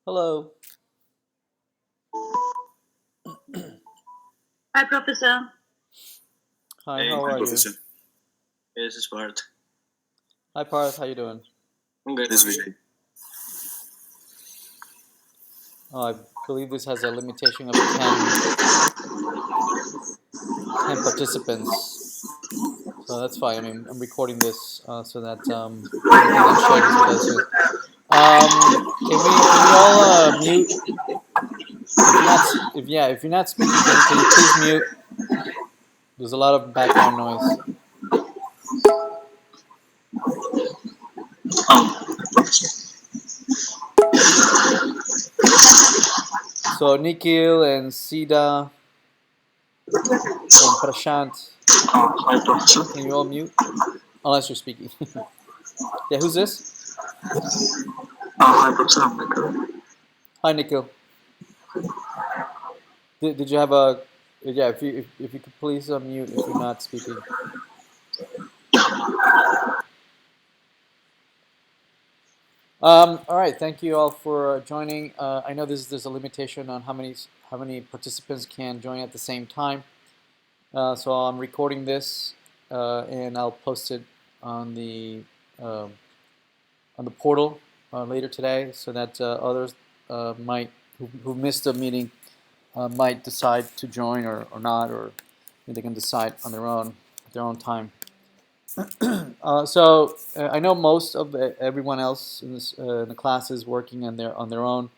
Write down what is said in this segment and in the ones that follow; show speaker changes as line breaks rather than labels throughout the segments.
Hello.
Hi, Professor.
Hi,
Hey,
how are you?
Professor. Hey, this is Parth.
Hi, Parth. How you doing?
I'm good. This is Vijay.
I believe this has a limitation of 10 participants. So that's fine. I mean, I'm recording this so that we can then share this with others. Can we all mute? If you're not speaking, can you please mute? There's a lot of background noise. So Nikhil and Sida and Prashant,
Hi, Professor.
can you all mute? Unless you're speaking. Yeah, who's this?
Hi, Professor. I'm Michael.
Hi, Nikhil. Did you have a yeah? If you could please unmute if you're not speaking. All right, thank you all for joining. I know there's a limitation on how many participants can join at the same time. So I'm recording this and I'll post it on the um portal later today, so that others might who missed the meeting might decide to join or not, or they can decide on their own time. I know most of everyone else in the class is working on their own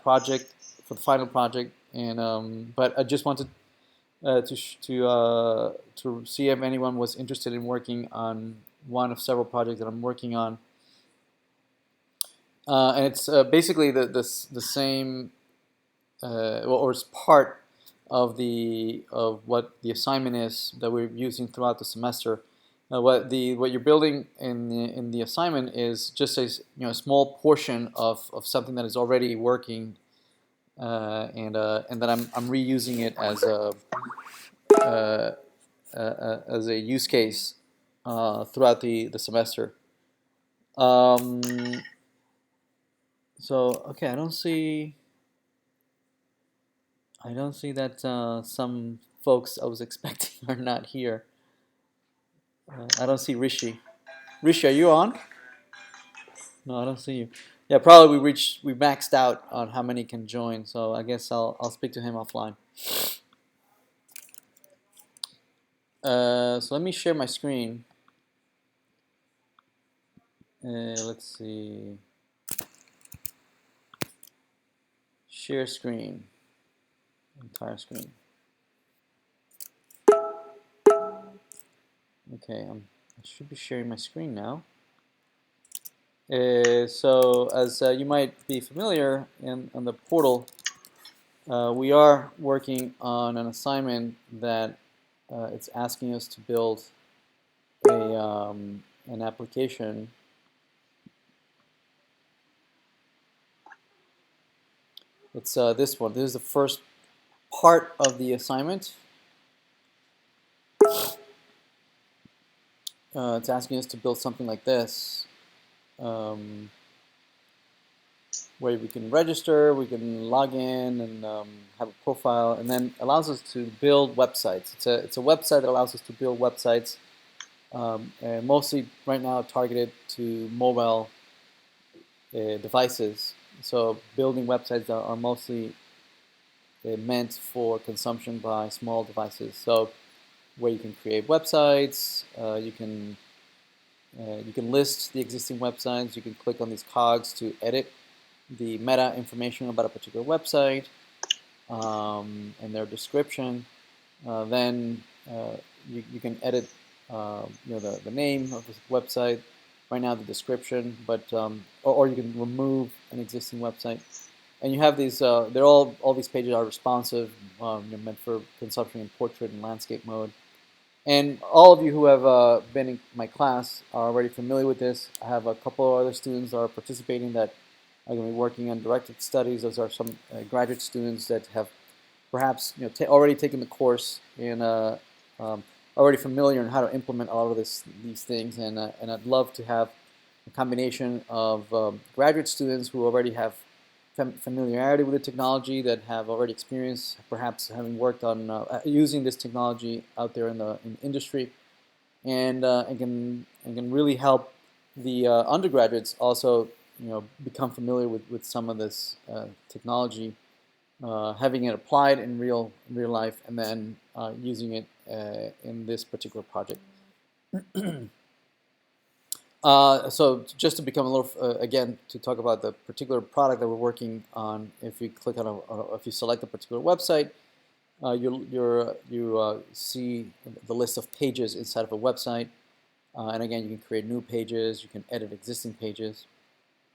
project for the final project, and but I just wanted to see if anyone was interested in working on one of several projects that I'm working on, and it's basically the same, or it's part of what the assignment is that we're using throughout the semester. What you're building in the assignment is just a small portion of something that is already working, and that I'm reusing it uh, as a use case throughout the semester. So okay, I don't see that some folks I was expecting are not here. I don't see Rishi. Rishi, are you on? No, I don't see you. Yeah, probably we maxed out on how many can join, so I guess I'll speak to him offline. So let me share my screen. Let's see. Share screen. Entire screen. Okay, I should be sharing my screen now. So as you might be familiar on the portal, we are working on an assignment that it's asking us to build an application. It's this one. This is the first part of the assignment. It's asking us to build something like this, where we can register, we can log in and have a profile, and then allows us to build websites. It's a website that allows us to build websites, and mostly right now targeted to mobile devices. So building websites are mostly meant for consumption by small devices. So where you can create websites, you can list the existing websites. You can click on these cogs to edit the meta information about a particular website and their description. Then you can edit the name of the website. Right now the description, but or you can remove an existing website. And you have these. They're all these pages are responsive, meant for consumption in portrait and landscape mode. And all of you who have been in my class are already familiar with this. I have a couple of other students that are participating that are going to be working on directed studies. Those are some graduate students that have perhaps already taken the course and already familiar in how to implement all of these things. And I'd love to have a combination of graduate students who already have familiarity with the technology, that have already experience, perhaps having worked on using this technology out there in the industry, and can really help the undergraduates also become familiar with some of this technology, having it applied in real life, and then using it in this particular project. So just to become a little, again, to talk about the particular product that we're working on, if you click on if you select a particular website, you see the list of pages inside of a website. And again, you can create new pages, you can edit existing pages.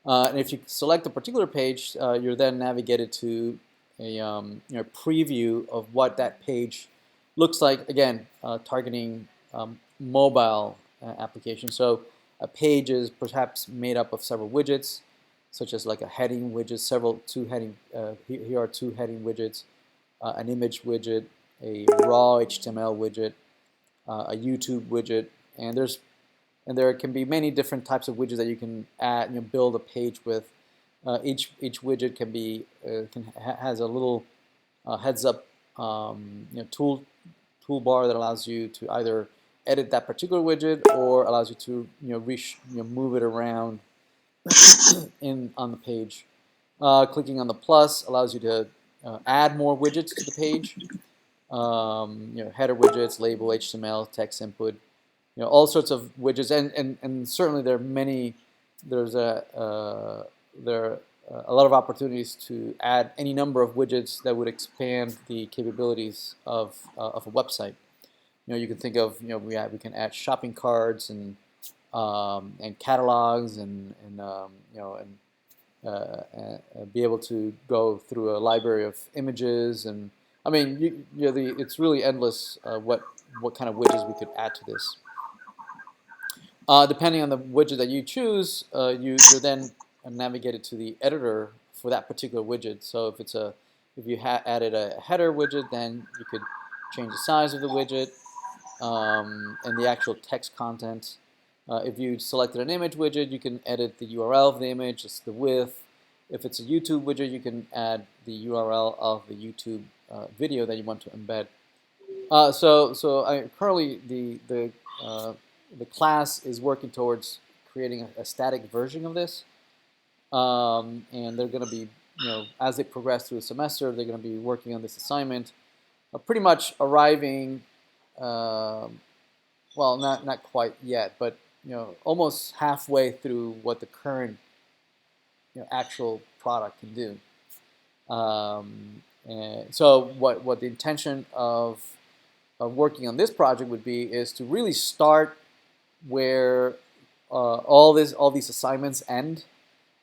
And if you select a particular page, you're then navigated to a preview of what that page looks like, again, targeting mobile applications. So a page is perhaps made up of several widgets, such as like a heading widget, here are two heading widgets, an image widget, a raw HTML widget, a YouTube widget, and there can be many different types of widgets that you can add, build a page with. Each widget can be has a little heads-up toolbar that allows you to either edit that particular widget or allows you to move it around on the page. Clicking on the plus allows you to add more widgets to the page. Header widgets, label, HTML, text input, all sorts of widgets, and certainly there are a lot of opportunities to add any number of widgets that would expand the capabilities of a website. You can think of we can add shopping carts and catalogs and be able to go through a library of images, and I mean it's really endless what kind of widgets we could add to this. Depending on the widget that you choose, you're then navigated to the editor for that particular widget. So if you added a header widget, then you could change the size of the widget and the actual text content. If you selected an image widget, you can edit the URL of the image, just the width. If it's a YouTube widget, you can add the URL of the YouTube video that you want to embed. Currently the class is working towards creating a static version of this, and they're going to be, as they progress through the semester, they're going to be working on this assignment, pretty much arriving, well, not quite yet, but almost halfway through what the current actual product can do. And so what the intention of working on this project would be is to really start where all these assignments end,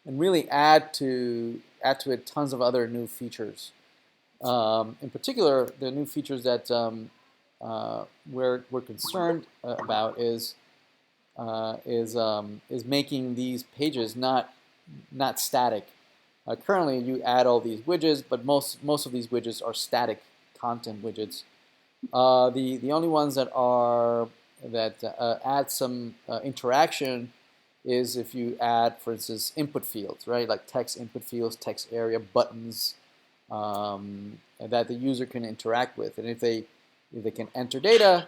and really add to it tons of other new features. In particular, the new features that we're concerned about is making these pages not static. Currently, you add all these widgets, but most of these widgets are static content widgets. The only ones that add some interaction is if you add, for instance, input fields, right? Like text input fields, text area, buttons that the user can interact with, and if they can enter data,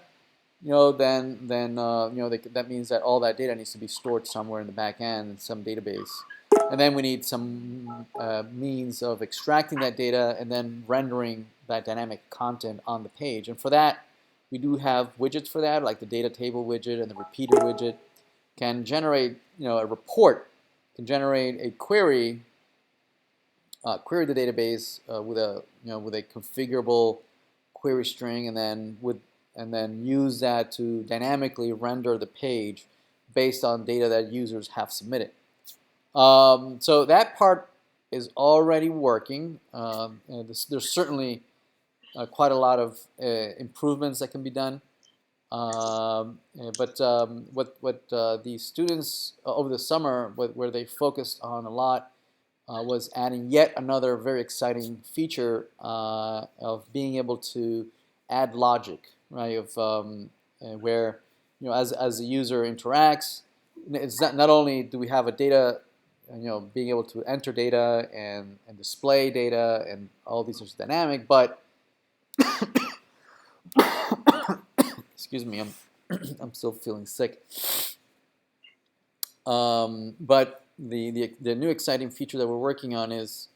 then that means that all that data needs to be stored somewhere in the back end in some database, and then we need some means of extracting that data and then rendering that dynamic content on the page. And for that, we do have widgets for that, like the data table widget and the repeater widget can generate, a report, can generate a query the database with a configurable query string, and then use that to dynamically render the page based on data that users have submitted. So that part is already working. There's certainly quite a lot of improvements that can be done. But what the students over the summer, where they focused on a lot, was adding yet another very exciting feature of being able to add logic, right? Where as the user interacts, it's not only do we have a data, being able to enter data and display data and all these sorts of dynamic, but excuse me, I'm still feeling sick. But the new exciting feature that we're working on is,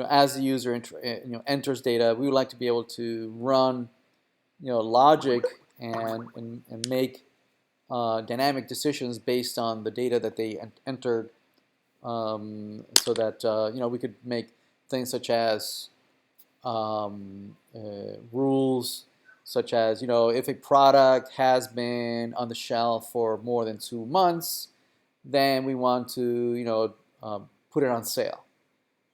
as the user enters data, we would like to be able to run, logic and make dynamic decisions based on the data that they entered, so that we could make things such as rules, such as if a product has been on the shelf for more than 2 months, then we want to put it on sale.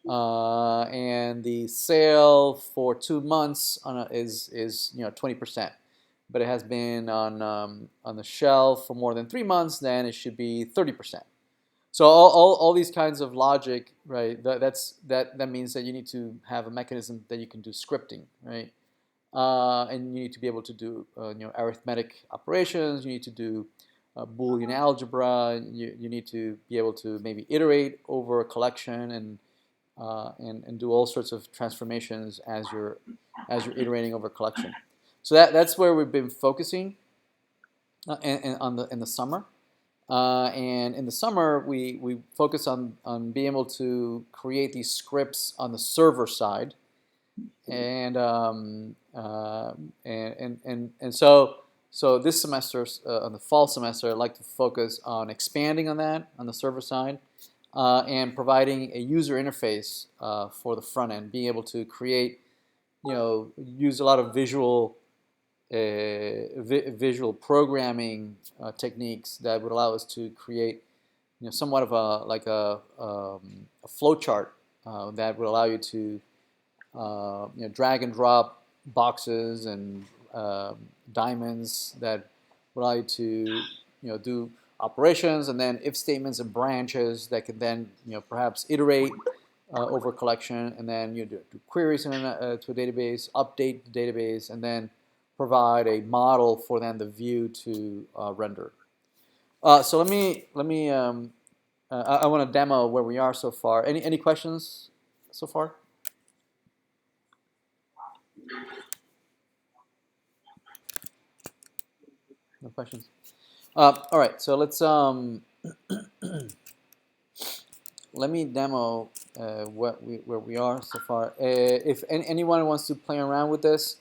And the sale for 2 months is 20%, but it has been on the shelf for more than 3 months, then it should be 30%. So all these kinds of logic, right? That means that you need to have a mechanism that you can do scripting, right? And you need to be able to do arithmetic operations. You need to do Boolean algebra. You need to be able to maybe iterate over a collection and do all sorts of transformations as you're iterating over a collection. So that's where we've been focusing in the summer. And in the summer, we focus on being able to create these scripts on the server side, and so this semester, on the fall semester, I'd like to focus on expanding on that on the server side, and providing a user interface for the front end, being able to create, use a lot of visual programming techniques that would allow us to create, somewhat of a flow chart that would allow you to drag and drop boxes and diamonds that would allow you to do operations, and then if statements and branches that can then perhaps iterate over a collection, and then do queries to a database, update the database, and then provide a model for then the view to render. So let me I want to demo where we are so far. Any questions so far? No questions. All right, so let's let me demo where we are so far. If anyone wants to play around with this,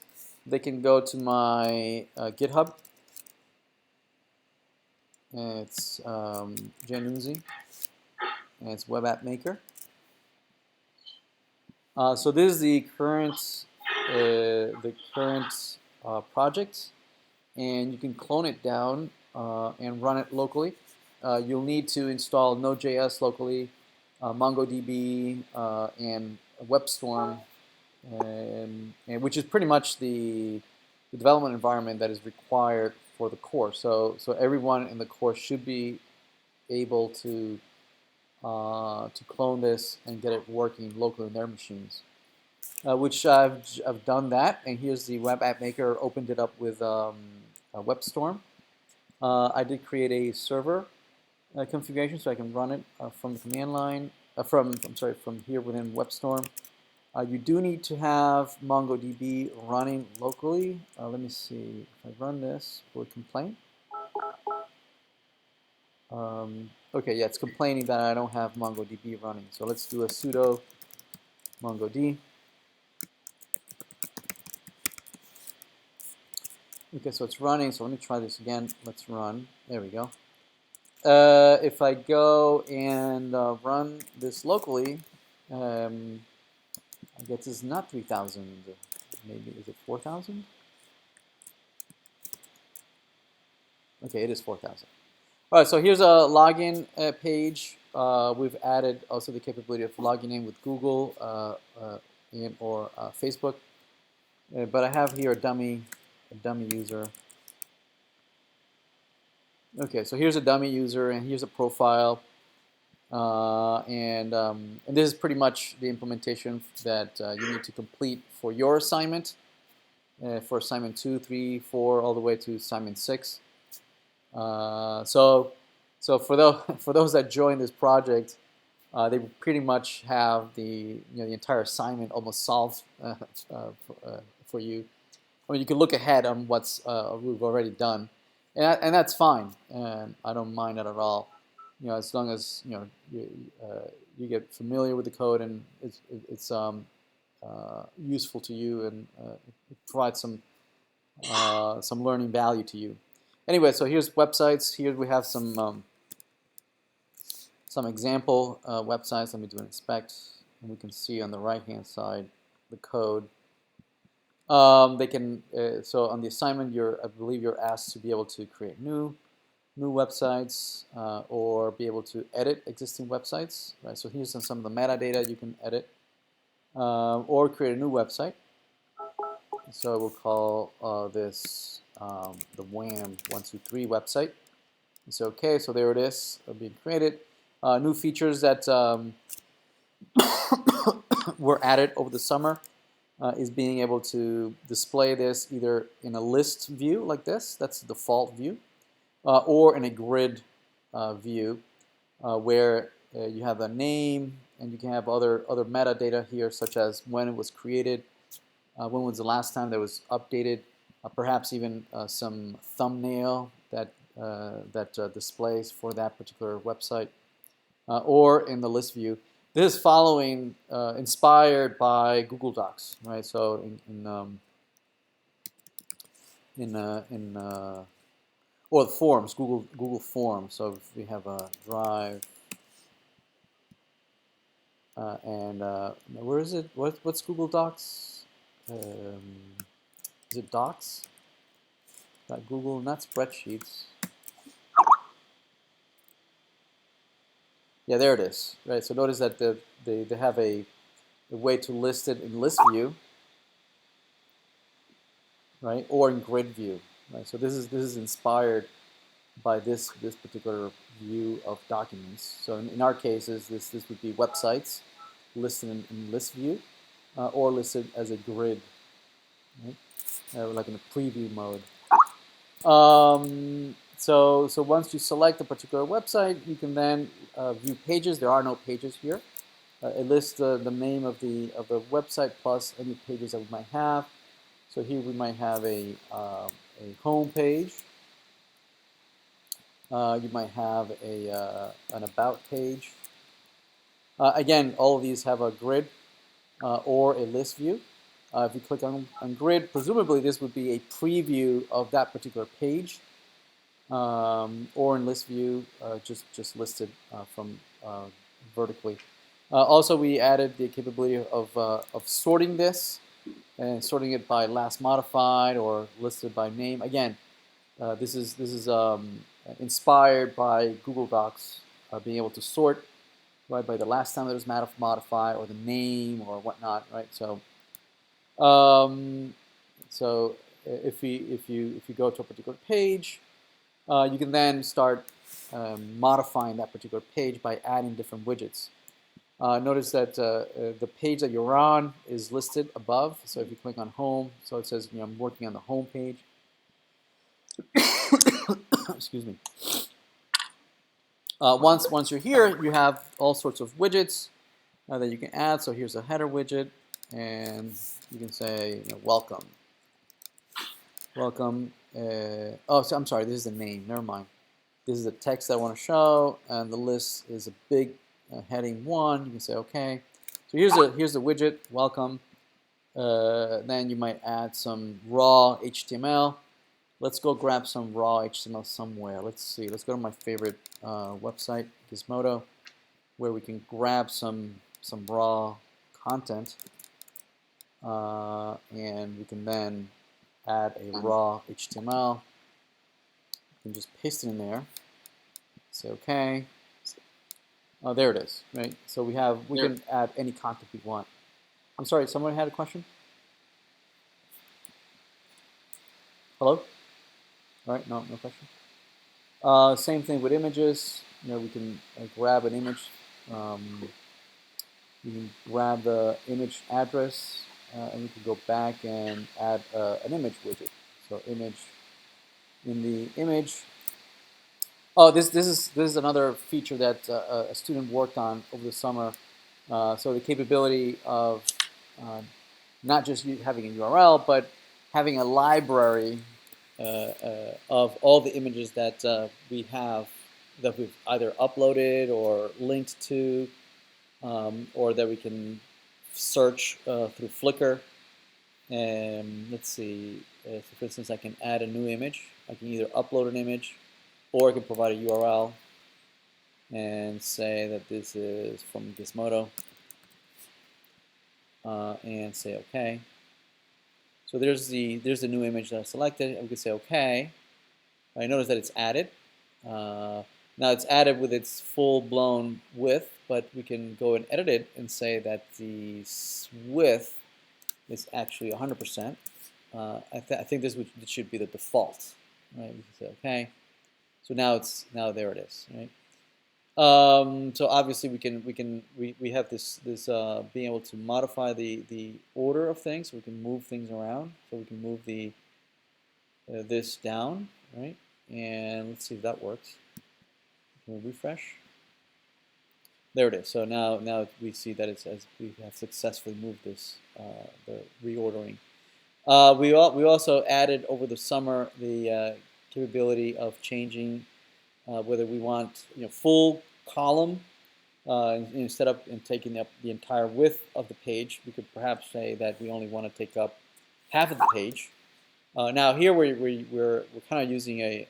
they can go to my GitHub. It's Janunzi, and it's Web App Maker. So this is the current project, and you can clone it down and run it locally. You'll need to install Node.js locally, MongoDB, and WebStorm, and which is pretty much the development environment that is required for the course. So everyone in the course should be able to clone this and get it working locally in their machines. Which I've done that, and here's the Web App Maker. Opened it up with WebStorm. I did create a server configuration so I can run it from the command line. From here within WebStorm. You do need to have MongoDB running locally. Let me see if I run this. Will it complain? Okay, yeah, it's complaining that I don't have MongoDB running. So let's do a sudo MongoD. Okay, so it's running. So let me try this again. Let's run. There we go. If I go and run this locally, I guess it's not 3,000. Maybe is it 4,000? Okay, it is 4,000. All right, so here's a login page. We've added also the capability of logging in with Google or Facebook. But I have here a dummy user. Okay, so here's a dummy user, and here's a profile. And this is pretty much the implementation that you need to complete for your assignment, for assignment 2, 3, 4, all the way to assignment 6. So So for those that join this project, they pretty much have the the entire assignment almost solved for you. I mean, you can look ahead on what's we've already done, and that's fine. And I don't mind that at all. As long as you get familiar with the code and it's useful to you and it provides some learning value to you. Anyway, so here's websites. Here we have some example websites. Let me do an inspect, and we can see on the right-hand side the code. They can so on the assignment, I believe you're asked to be able to create new websites or be able to edit existing websites. Right. So here's some of the metadata you can edit or create a new website. So we'll call this the WHAM123 website. It's okay. So there it is, being created. New features that were added over the summer is being able to display this either in a list view like this, that's the default view, or in a grid view where you have a name and you can have other metadata here, such as when it was created, when was the last time that was updated, perhaps even some thumbnail that displays for that particular website, or in the list view. This is following, inspired by Google Docs, right? So or the forms, Google Forms. So if we have a Drive, and where is it? What's Google Docs? Is it Docs? Google, not spreadsheets. Yeah, there it is. Right. So notice that they have a way to list it in list view, right, or in grid view. Right. So this is inspired by this particular view of documents. So in our cases, this would be websites listed in list view or listed as a grid, right? Like in a preview mode. So once you select a particular website, you can then view pages. There are no pages here. It lists the name of the website plus any pages that we might have. So here we might have a home page. You might have an about page. Again, all of these have a grid or a list view. If you click on grid, presumably this would be a preview of that particular page, or in list view, just listed from vertically. Also, we added the capability of sorting this and sorting it by last modified or listed by name. Again, this is inspired by Google Docs, being able to sort right by the last time that it was modified or the name or whatnot, right? So, if you go to a particular page, you can then start modifying that particular page by adding different widgets. Notice that the page that you're on is listed above. So if you click on home, so it says I'm working on the home page. Excuse me. Once you're here, you have all sorts of widgets that you can add. So here's a header widget, and you can say welcome. Welcome. Oh, so I'm sorry. This is the name. Never mind. This is the text I want to show, and the list is a big heading 1. You can say okay. So here's the widget. Welcome. Then you might add some raw HTML. Let's go grab some raw HTML somewhere. Let's see. Let's go to my favorite website, Gizmodo, where we can grab some raw content, and we can then add a raw HTML. You can just paste it in there. Say okay. Oh, there it is. Right. So we can add any content we want. I'm sorry. Someone had a question. Hello. All right. No question. Same thing with images. We can grab an image. You can grab the image address, and we can go back and add an image widget. So image in the image. Oh, this is another feature that a student worked on over the summer. So the capability of not just having a URL, but having a library of all the images that we have that we've either uploaded or linked to, or that we can search through Flickr. And let's see, so for instance, I can add a new image. I can either upload an image, or I can provide a URL and say that this is from Gizmodo, and say OK. So there's the new image that I selected. We could say OK. I notice that it's added. Now it's added with its full-blown width, but we can go and edit it and say that the width is actually 100%. I think this should be the default, right? We can say OK. So now there it is, right? So obviously we have this being able to modify the order of things. So we can move things around. So we can move the this down, right? And let's see if that works. Can we refresh? There it is. So now we see that it's as we have successfully moved this the reordering. We also added over the summer the capability of changing whether we want full column instead of taking up the entire width of the page. We could perhaps say that we only want to take up half of the page. Now here we're kind of using a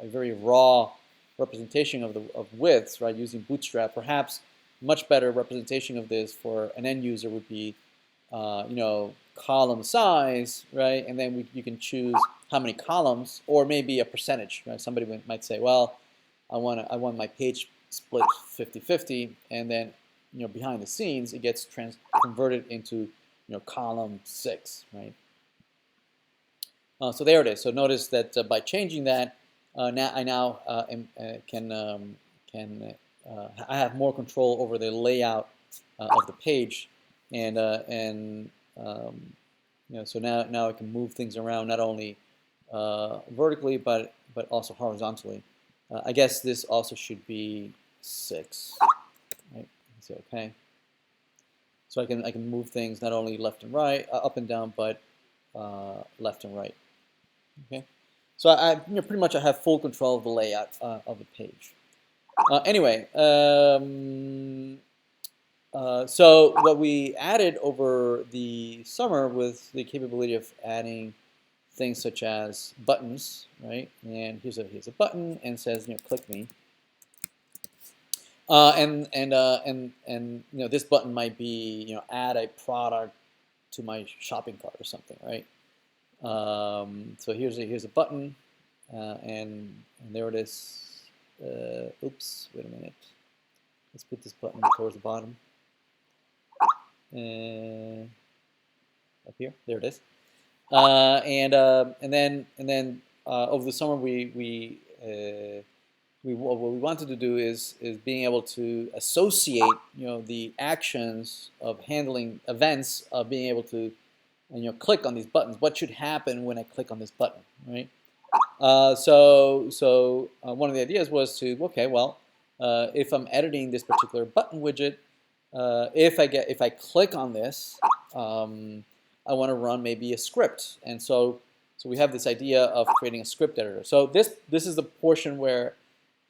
very raw representation of widths, right? Using Bootstrap. Perhaps much better representation of this for an end user would be, column size, right? And then you can choose how many columns, or maybe a percentage, right? Somebody might say, well, I want my page split 50-50, and then behind the scenes it gets converted into column 6, right? So there it is. So notice that by changing that, now I have more control over the layout of the page, and so now I can move things around not only vertically but also horizontally. I guess this also should be 6. Right? Say OK. So I can move things not only left and right, up and down, but left and right. Okay, so I pretty much I have full control of the layout of the page. Anyway, so what we added over the summer was the capability of adding things such as buttons, right? And here's a button and says click me. And this button might be add a product to my shopping cart or something, right? So here's a button, and there it is. Oops, wait a minute. Let's put this button towards the bottom. Up here, there it is. And then over the summer what we wanted to do is being able to associate the actions of handling events of being able to click on these buttons. What should happen when I click on this button, right? So one of the ideas was to if I'm editing this particular button widget, if I click on this, I want to run maybe a script, and so we have this idea of creating a script editor. So this is the portion where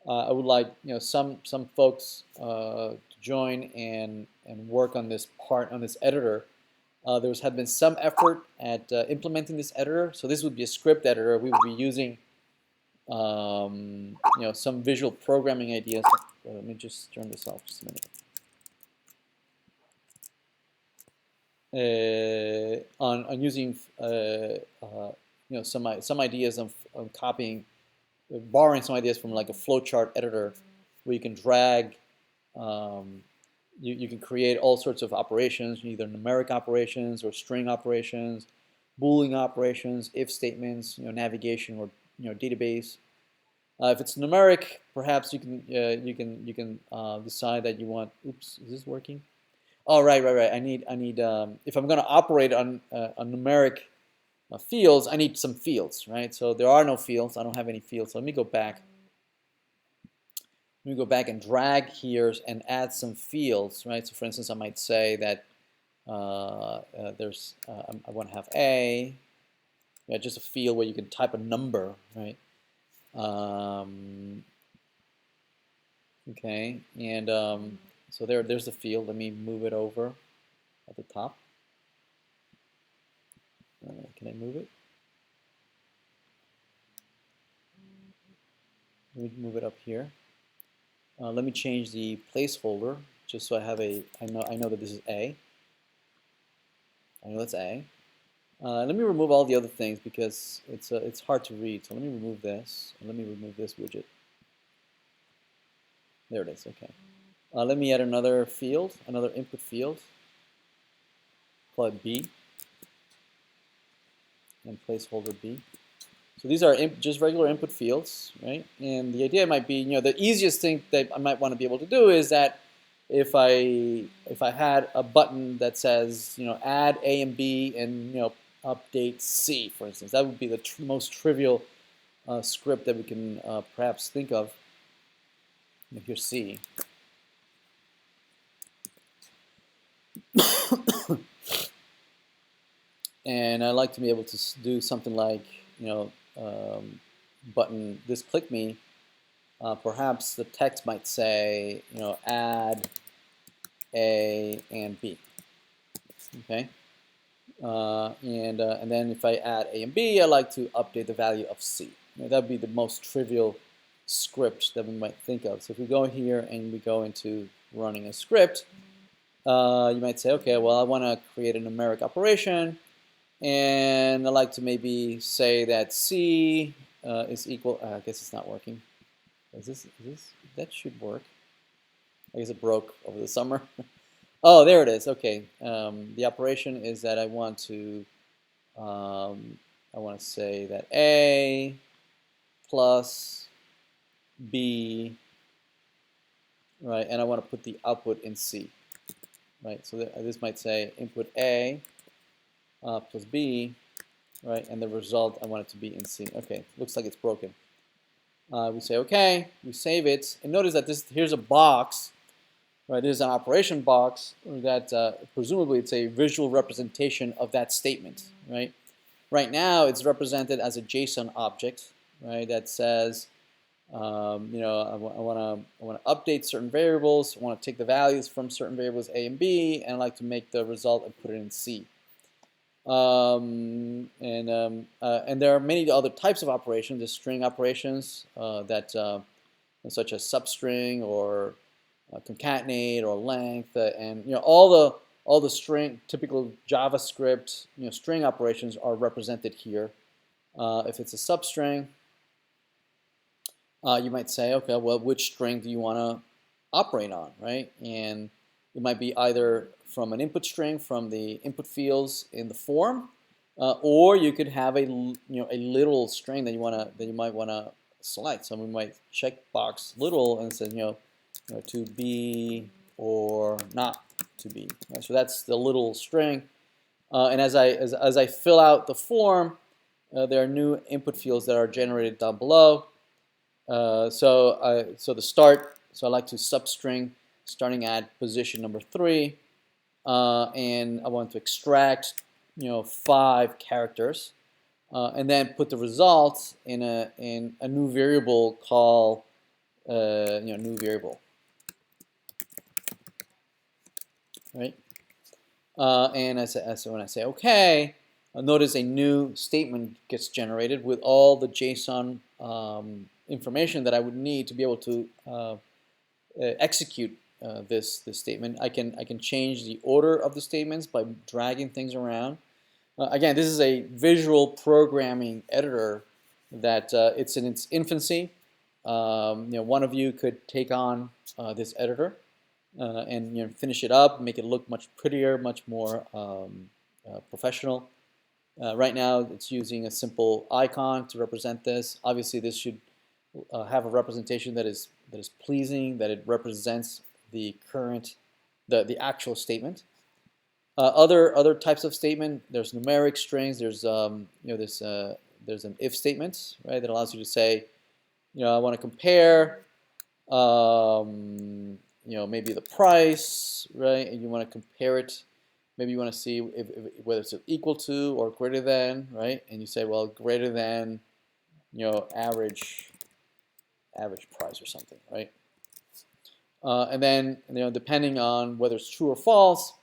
I would like some folks to join and work on this part on this editor. There had been some effort at implementing this editor. So this would be a script editor. We would be using some visual programming ideas. Let me just turn this off just a minute. On using some ideas of copying, borrowing some ideas from like a flowchart editor, where you can drag. You can create all sorts of operations, either numeric operations or string operations, Boolean operations, if statements, navigation or database. If it's numeric, perhaps you can decide that you want. Oops, is this working? Oh, right. I need if I'm going to operate on numeric fields, I need some fields, right? So there are no fields. I don't have any fields. So let me go back. Let me go back and drag here and add some fields, right? So for instance, I might say that I want to have just a field where you can type a number, right? Okay, and so there's the field. Let me move it over at the top. Can I move it? Let me move it up here. Let me change the placeholder just so I have I know that this is A. I know that's A. Let me remove all the other things because it's hard to read. So let me remove this, and let me remove this widget. There it is. Okay. Let me add another field, another input field. Call it B, and placeholder B. So these are just regular input fields, right? And the idea might be, the easiest thing that I might want to be able to do is that if I had a button that says, add A and B and update C, for instance, that would be the most trivial script that we can perhaps think of. Here's C. And I like to be able to do something like, button this click me. Perhaps the text might say, add A and B. Okay, and then if I add A and B, I like to update the value of C. That would be the most trivial script that we might think of. So if we go here and we go into running a script, you might say, okay, well, I want to create a numeric operation, and I like to maybe say that C is equal. I guess it's not working. That should work. I guess it broke over the summer. Oh, there it is. Okay. The operation is that I want to say that A plus B, right? And I want to put the output in C, right? So this might say input A plus B, right? And the result I want it to be in C. Okay, looks like it's broken. We say okay, we save it, and notice that here's a box, right? This is an operation box that presumably it's a visual representation of that statement, right? Right now it's represented as a JSON object, right? That says, I want to update certain variables. I want to take the values from certain variables A and B, and I like to make the result and put it in C. And there are many other types of operations. There's string operations such as substring or concatenate or length, and all the string typical JavaScript string operations are represented here. If it's a substring, you might say, okay, well, which string do you want to operate on, right? And it might be either from an input string from the input fields in the form, or you could have a literal string that you might want to select. So we might check box literal and say to be or not to be. Right? So that's the literal string. And as I fill out the form, there are new input fields that are generated down below. So the start. So I like to substring starting at position number 3, and I want to extract 5 characters, and then put the results in a new variable called new variable, right? And when I say okay, notice a new statement gets generated with all the JSON information that I would need to be able to execute this statement. I can change the order of the statements by dragging things around. Again, this is a visual programming editor that it's in its infancy. One of you could take on this editor and finish it up, make it look much prettier, much more professional. Right now, it's using a simple icon to represent this. Obviously, this should have a representation that is pleasing, that it represents the actual statement. Other types of statement, there's numeric strings. There's there's an if statement, right, that allows you to say, I want to compare Maybe the price, right? And you want to compare it. Maybe you want to see if whether it's equal to or greater than, right? And you say, well, greater than, average price or something, right? And then, depending on whether it's true or false,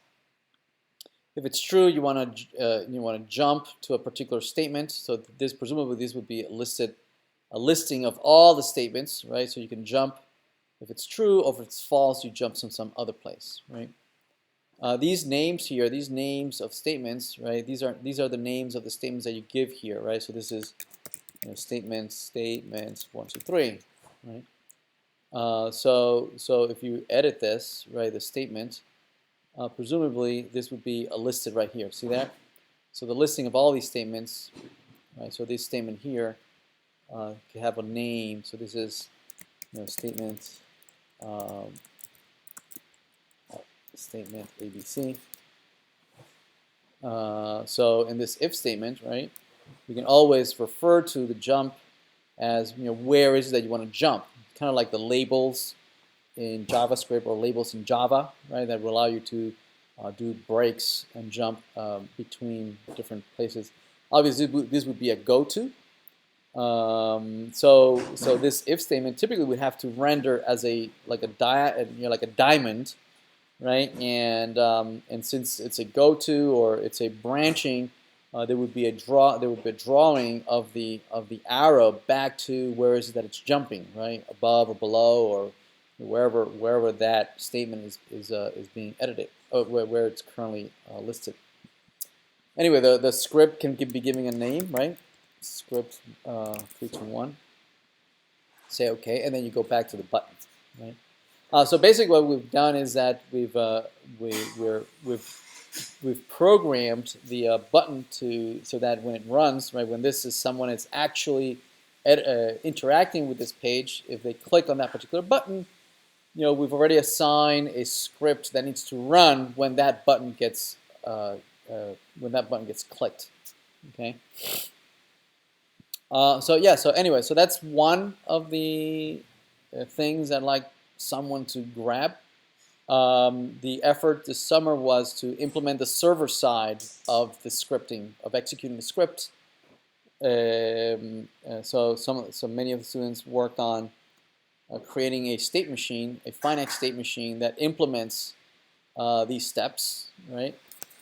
if it's true, you want to jump to a particular statement. So this presumably this would be a listing of all the statements, right? So you can jump if it's true, or if it's false, you jump to some other place, right? These names here, these names of statements, right? These are the names of the statements that you give here, right? So this is statements 1, 2, 3, right? So if you edit this, right, the statement, presumably this would be listed right here. See that? So the listing of all these statements, right? So this statement here can have a name. So this is statement statement ABC. So in this if statement, right, you can always refer to the jump as where is it that you want to jump. Kind of like the labels in JavaScript or labels in Java, right, that will allow you to do breaks and jump between different places. Obviously, this would be a go-to. So this if statement typically would have to render as like a diamond, right? And since it's a go-to or it's a branching, there would be a drawing of the arrow back to where is it that it's jumping, right? Above or below or wherever that statement is being edited, or where it's currently listed. Anyway, the script can be giving a name, right? Script 3, 2, 1. Say OK, and then you go back to the button, right? So basically, what we've done is that we've programmed the button so that when it runs, right, when this is someone that's actually interacting with this page, if they click on that particular button, we've already assigned a script that needs to run when that button gets clicked. Okay. So anyway, so that's one of the things I'd like someone to grab. The effort this summer was to implement the server side of the scripting, of executing the script. So many of the students worked on creating a state machine, a finite state machine that implements these steps, right?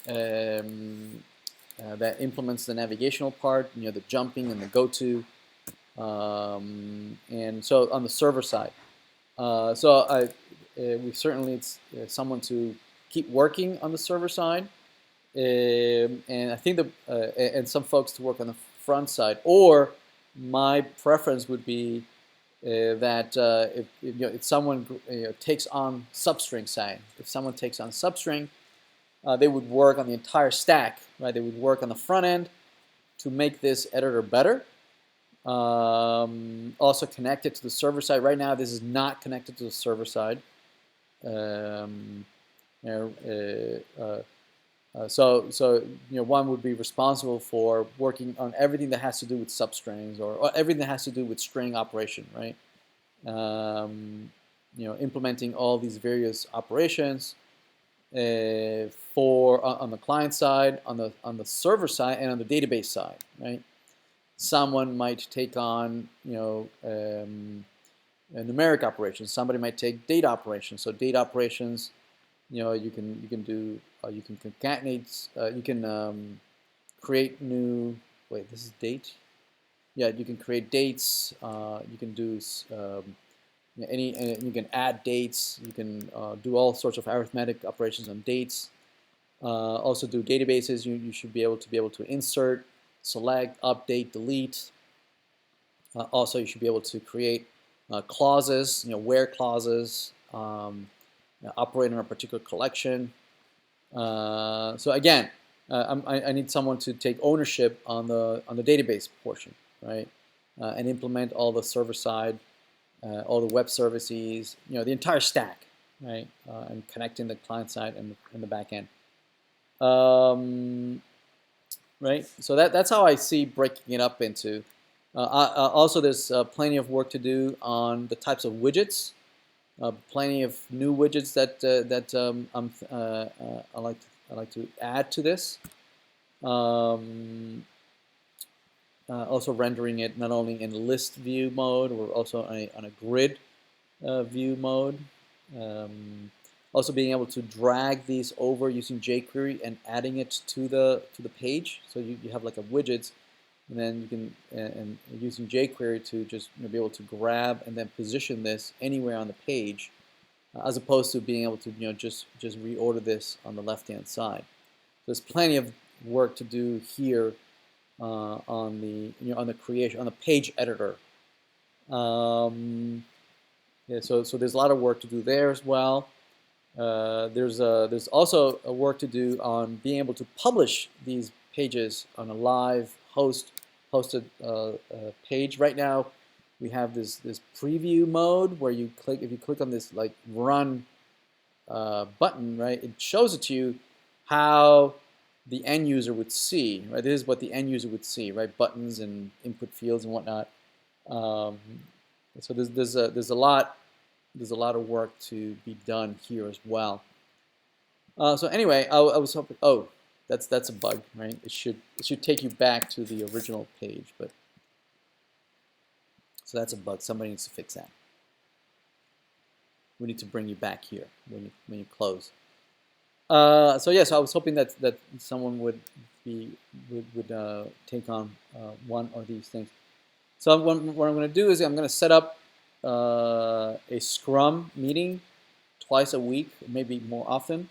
That implements the navigational part, the jumping and the go-to, and so on the server side. We certainly need someone to keep working on the server side, and I think and some folks to work on the front side. Or my preference would be that if someone takes on substring side, if someone takes on substring, they would work on the entire stack, right? They would work on the front end to make this editor better. Also connected to the server side. Right now, this is not connected to the server side. So one would be responsible for working on everything that has to do with substrings or everything that has to do with string operation, right? Implementing all these various operations on the client side, on the server side, and on the database side, right? Someone might take on numeric operations. Somebody might take data operations. So data operations, you can concatenate. You can create new. Wait, this is date. Yeah, you can create dates. You can do you can add dates. You can do all sorts of arithmetic operations on dates. Also do databases. You should be able to insert, select, update, delete. Also, you should be able to create clauses, where clauses, operate on a particular collection. So again, I need someone to take ownership on the database portion, right, and implement all the server side, all the web services, the entire stack, right, and connecting the client side and the back end. Right, so that's how I see breaking it up into. Also, there's plenty of work to do on the types of widgets Plenty of new widgets I like to add to this. Also rendering it not only in list view mode, or also on a grid view mode. Also being able to drag these over using jQuery and adding it to the page. So you have like a widgets, and then you can and using jQuery to just be able to grab and then position this anywhere on the page, as opposed to being able to just reorder this on the left-hand side. So there's plenty of work to do here on the on the creation on the page editor. Yeah, so there's a lot of work to do there as well. There's also a work to do on being able to publish these pages on a live hosted page. Right now, we have this preview mode where you click. If you click on this like run button, right, it shows it to you how the end user would see. Right, this is what the end user would see. Right, buttons and input fields and whatnot. So there's a lot of work to be done here as well. So anyway, I was hoping. Oh, that's a bug, right? It should take you back to the original page, but so that's a bug. Somebody needs to fix that. We need to bring you back here when you close. So yes, I was hoping that someone would take on one of these things. So what I'm going to do is I'm going to set up a Scrum meeting twice a week, maybe more often,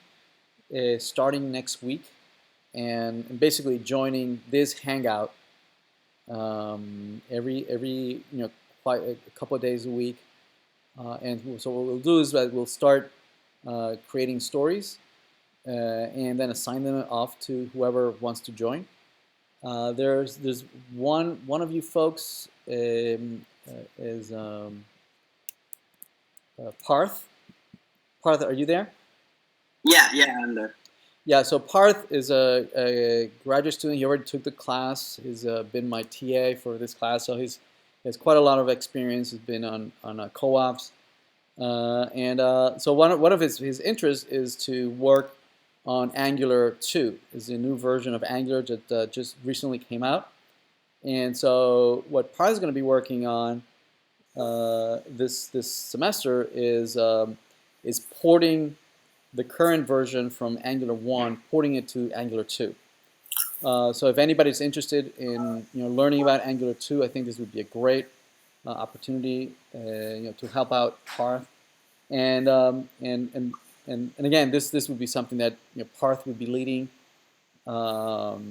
starting next week, and basically joining this Hangout every quite a couple of days a week. And so what we'll do is that we'll start creating stories and then assign them off to whoever wants to join. There's one of you folks is Parth. Parth, are you there?
Yeah, I'm there.
Yeah, so Parth is a graduate student. He already took the class. He's been my TA for this class, so he has quite a lot of experience. He's been on co-ops. So one of his interests is to work on Angular 2. It's a new version of Angular that just recently came out. And so what Parth is going to be working on this semester is porting the current version from Angular 1, porting it to Angular 2. So if anybody's interested in learning about Angular 2, I think this would be a great opportunity to help out Parth. And again, this would be something that Parth would be leading. So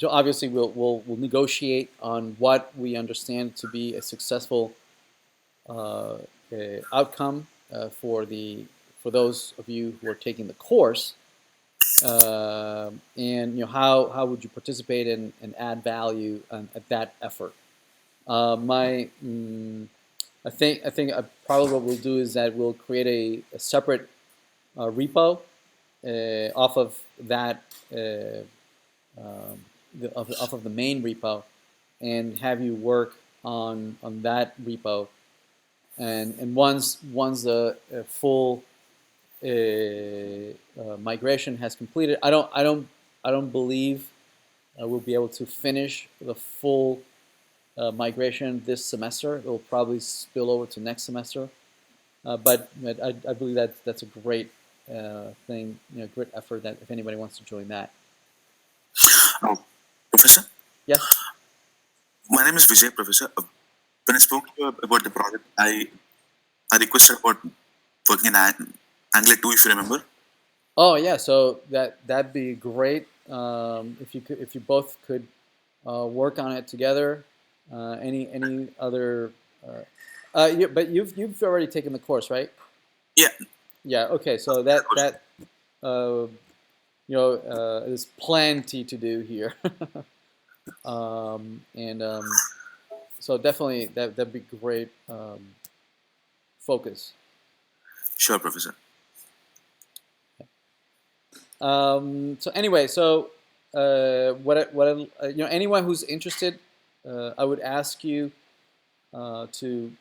obviously we'll negotiate on what we understand to be a successful outcome for those of you who are taking the course, and how would you participate and add value at that effort. I think probably what we'll do is that we'll create a separate repo off of that off of the main repo, and have you work on that repo. And once the full migration has completed, I don't believe we'll be able to finish the full migration this semester. It will probably spill over to next semester. But I believe that's a great thing, great effort. That if anybody wants to join that.
Professor?
Yes.
My name is Vijay, Professor. When I spoke to you about the project, I requested about working in Angular 2, if you remember.
Oh yeah, so that'd be great if you both could work on it together. Any other? But you've already taken the course, right?
Yeah.
Yeah. Okay. So that there's plenty to do here, so definitely that'd be great focus.
Sure, Professor.
So anyway, so anyone who's interested, I would ask you to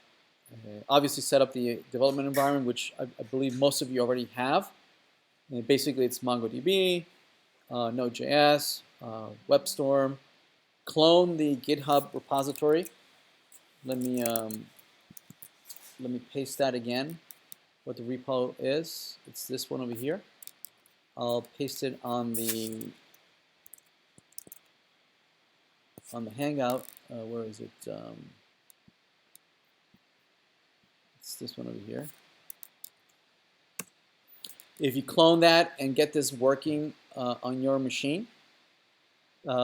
obviously set up the development environment, which I believe most of you already have. And basically, it's MongoDB, Node.js, WebStorm. Clone the GitHub repository. Let me paste that again. What the repo is? It's this one over here. I'll paste it on the Hangout. Where is it? It's this one over here. If you clone that and get this working on your machine,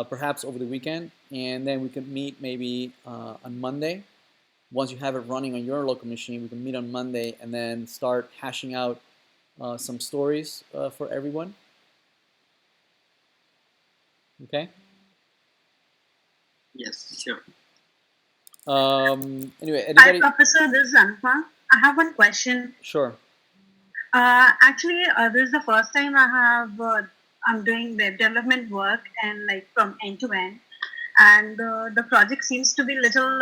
perhaps over the weekend, and then we can meet maybe on Monday. Once you have it running on your local machine, we can meet on Monday and then start hashing out some stories for everyone. Okay?
Yes, sure.
Anyway,
Hi,
anybody?
Professor. This is Anupma. I have one question.
Sure.
Actually, this is the first time I'm doing web development work and like from end to end, and the project seems to be little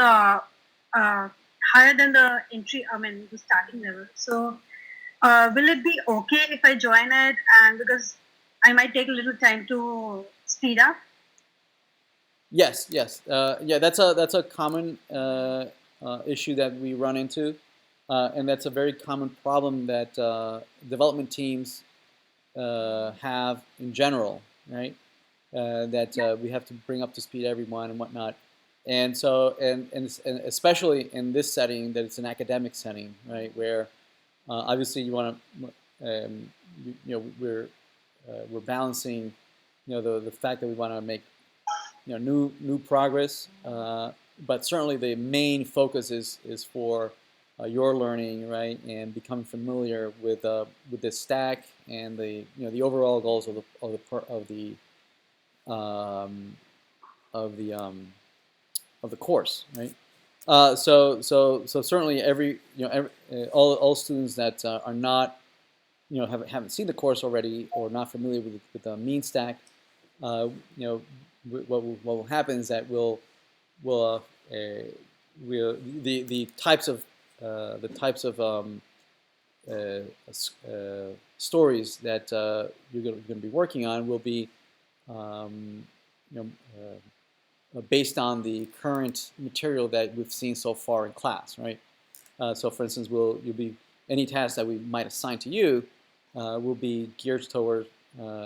higher than the the starting level. So, will it be okay if I join it? And because I might take a little time to speed up.
Yes, yes. Yeah, that's a common issue that we run into, and that's a very common problem that development teams have in general, right? That we have to bring up to speed everyone and whatnot. And so, and especially in this setting, that it's an academic setting, right? Where obviously you want to, we're balancing, the fact that we want to make, new progress. But certainly the main focus is for your learning, right, and becoming familiar with the stack and the overall goals of the course, right? So certainly all students that are not haven't seen the course already or not familiar with the mean stack, what will happen is that we'll the types of uh, stories that you're going to be working on will be um, you know, based on the current material that we've seen so far in class, right? So, for instance, you'll be any task that we might assign to you will be geared toward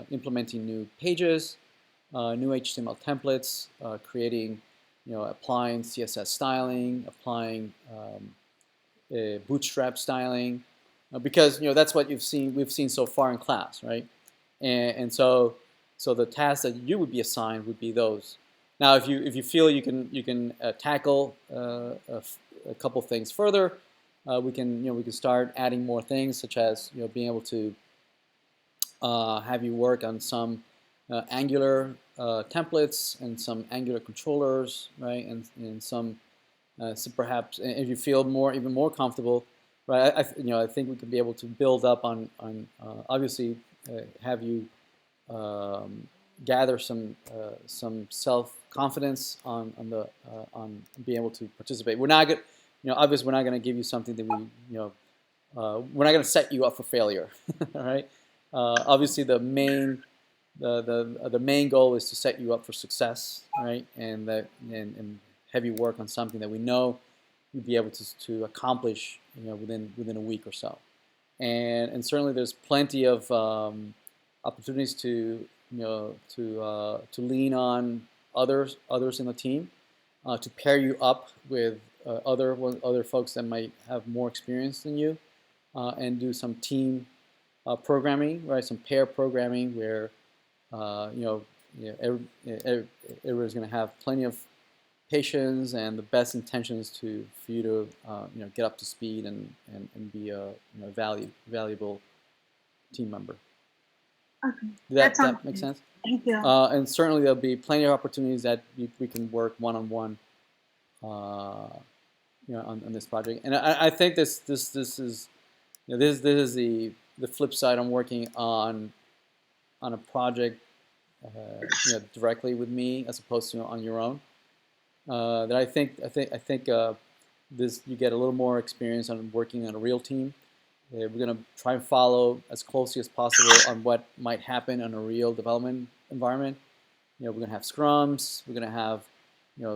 implementing new pages, new HTML templates, creating, applying CSS styling, applying bootstrap styling, because that's what we've seen so far in class, right? And so the tasks that you would be assigned would be those. Now, if you feel you can tackle a couple things further, we can start adding more things, such as being able to have you work on some Angular templates and some Angular controllers, right? And some so perhaps if you feel even more comfortable, right? I think we could be able to build up on obviously have you gather some self confidence on being able to participate. We're not going, obviously we're not going to give you something that we're not going to set you up for failure, all right? Obviously, the main goal is to set you up for success, right? And have you work on something that we know you'll be able to accomplish, within a week or so. And certainly there's plenty of opportunities to lean on others in the team, to pair you up with other folks that might have more experience than you, and do some team programming, right? Some pair programming where everybody's going to have plenty of patience and the best intentions for you to get up to speed and be a valuable team member.
Okay.
Did that
sounds
make
good.
sense?
Thank you.
And certainly there'll be plenty of opportunities that we can work one-on-one, on this project. And I think this is this is the flip side. I'm working on a project directly with me as opposed to on your own. That I think you get a little more experience on working on a real team. We're going to try and follow as closely as possible on what might happen on a real development environment. We're going to have scrums. We're going to have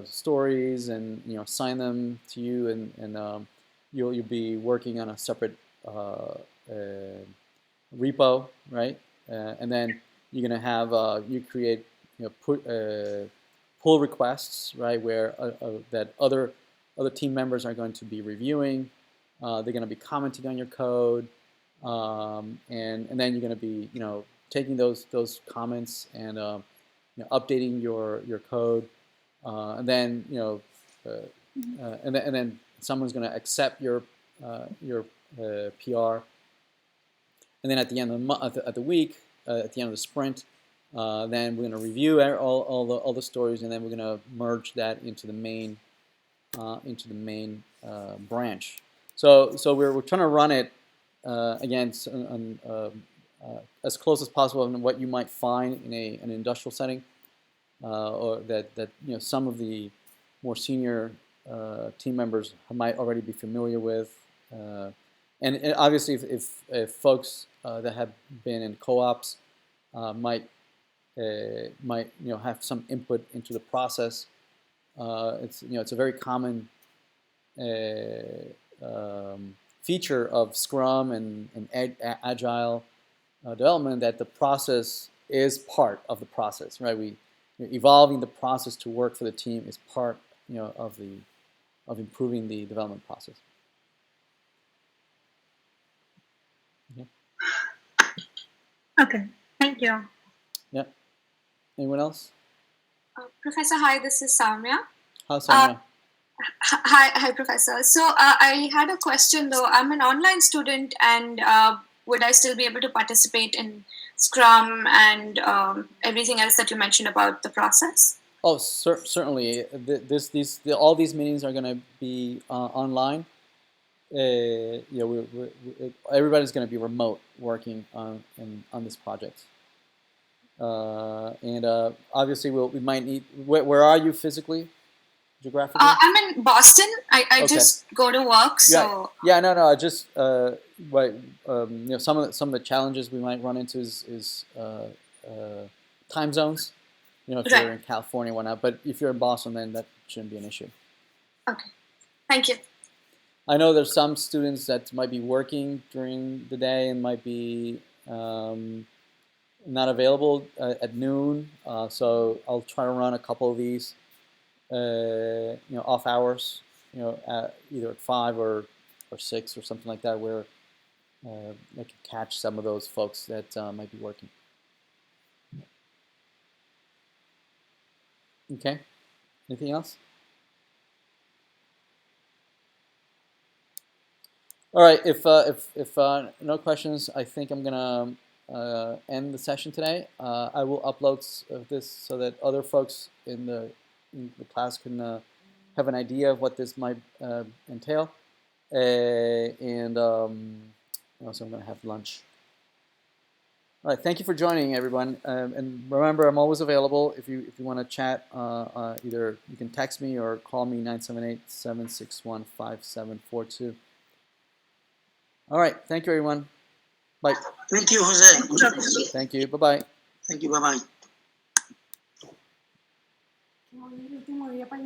stories, and assign them to you, and you'll be working on a separate repo, right? And then you're going to have you create pull requests, right, where that other team members are going to be reviewing. They're going to be commenting on your code, and then you're going to be taking those comments and updating your code, and then and then someone's going to accept your PR, and then at the end of the month, at the week, at the end of the sprint, then we're going to review all the stories, and then we're going to merge that into the main branch. So we're trying to run it again as close as possible in what you might find in an industrial setting, or that some of the more senior team members might already be familiar with. And obviously, if folks that have been in co-ops might have some input into the process, it's a very common feature of Scrum and Agile development, that the process is part of the process, right? Evolving the process to work for the team is part of improving the development process.
Okay, thank you.
Yeah. Anyone else?
Professor, hi, this is Samya.
Hi, Samya.
Hi, Professor. So I had a question though. I'm an online student, and would I still be able to participate in Scrum and everything else that you mentioned about the process?
Oh, certainly. All these meetings are going to be online. Everybody's going to be remote working on this project, and obviously we might need. Where are you physically, geographically?
I'm in Boston. I
Okay.
just go to work. So
no. I just some of the challenges we might run into is time zones. If
Right.
you're in California or whatnot, but if you're in Boston, then that shouldn't be an issue.
Okay, thank you.
I know there's some students that might be working during the day and might be not available at noon, so I'll try to run a couple of these, off hours, either at 5 or 6 or something like that, where I can catch some of those folks that might be working. Okay. Anything else? All right. If no questions, I think I'm gonna end the session today. I will upload this so that other folks in the class can have an idea of what this might entail, and also I'm gonna have lunch. All right, thank you for joining, everyone. And remember, I'm always available if you want to chat. Either you can text me or call me 978-761-5742. All right, thank you, everyone. Bye.
Thank you, Jose.
Thank you. Bye-bye.
Thank you. Bye-bye.